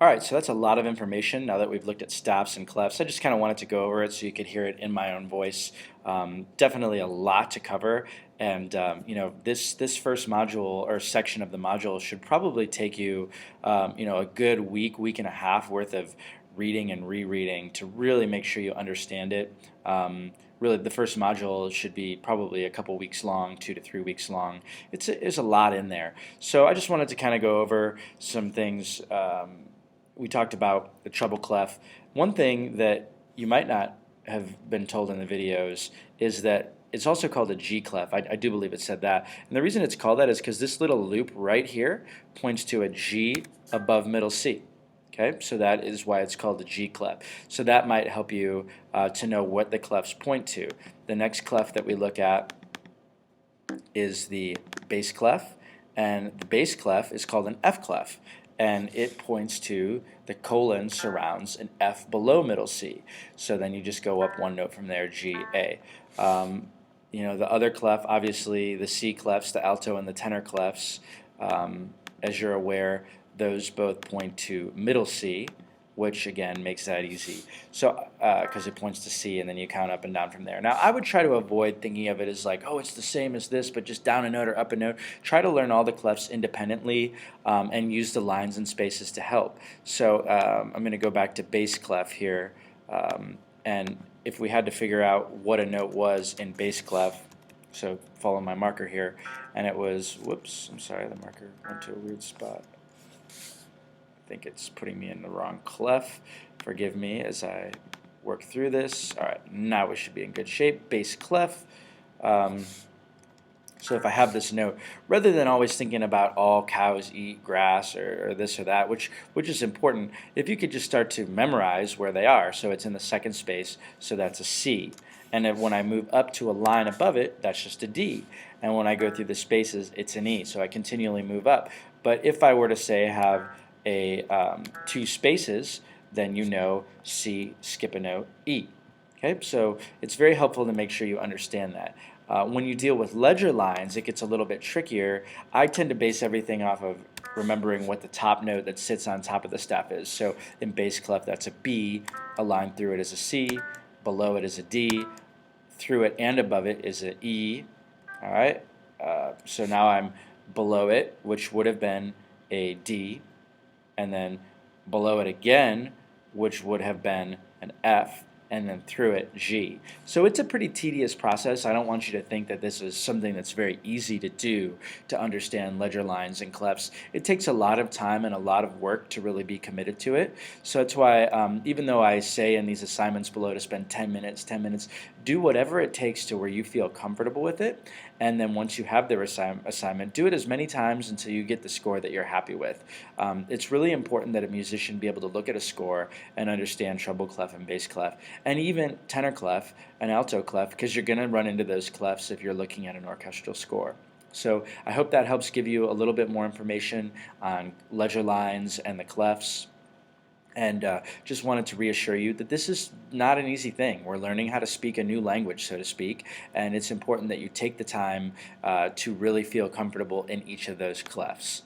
All right, so that's a lot of information now that we've looked at stops and clefs. I just kind of wanted to go over it so you could hear it in my own voice. Definitely a lot to cover, and this first module or section of the module should probably take you a good week and a half worth of reading and rereading to really make sure you understand it. Really, the first module should be probably a couple weeks long, 2 to 3 weeks long. It's a lot in there. So I just wanted to kind of go over some things. We talked about the treble clef. One thing that you might not have been told in the videos is that it's also called a G clef. I do believe it said that. And the reason it's called that is because this little loop right here points to a G above middle C. Okay, so that is why it's called the G clef. So that might help you to know what the clefs point to. The next clef that we look at is the bass clef, and the bass clef is called an F clef, and it points to the colon surrounds an F below middle C. So then you just go up one note from there, G, A. The other clef, obviously the C clefs, the alto and the tenor clefs, as you're aware, those both point to middle C, which again makes that easy. So, because it points to C, and then you count up and down from there. Now, I would try to avoid thinking of it as like, oh, it's the same as this, but just down a note or up a note. Try to learn all the clefs independently and use the lines and spaces to help. So, I'm going to go back to bass clef here, and if we had to figure out what a note was in bass clef, so follow my marker here, and it was, whoops, I'm sorry, the marker went to a weird spot. I think it's putting me in the wrong clef. Forgive me as I work through this. All right, now we should be in good shape. Bass clef. So if I have this note, rather than always thinking about all cows eat grass or this or that, which is important, if you could just start to memorize where they are. So it's in the second space, so that's a C. And then when I move up to a line above it, that's just a D. And when I go through the spaces, it's an E. So I continually move up. But if I were to say have two spaces, then you know C, skip a note, E. Okay, so it's very helpful to make sure you understand that. When you deal with ledger lines, it gets a little bit trickier. I tend to base everything off of remembering what the top note that sits on top of the staff is. So in bass clef, that's a B, a line through it is a C, below it is a D, through it and above it is an E. All right, so now I'm below it, which would have been a D, and then below it again, which would have been an F, and then through it, G. So it's a pretty tedious process. I don't want you to think that this is something that's very easy to do to understand ledger lines and clefs. It takes a lot of time and a lot of work to really be committed to it. So that's why even though I say in these assignments below to spend 10 minutes, do whatever it takes to where you feel comfortable with it. And then once you have the assignment, do it as many times until you get the score that you're happy with. It's really important that a musician be able to look at a score and understand treble clef and bass clef, and even tenor clef and alto clef, because you're going to run into those clefs if you're looking at an orchestral score. So I hope that helps give you a little bit more information on ledger lines and the clefs. And just wanted to reassure you that this is not an easy thing. We're learning how to speak a new language, so to speak, and it's important that you take the time to really feel comfortable in each of those clefs.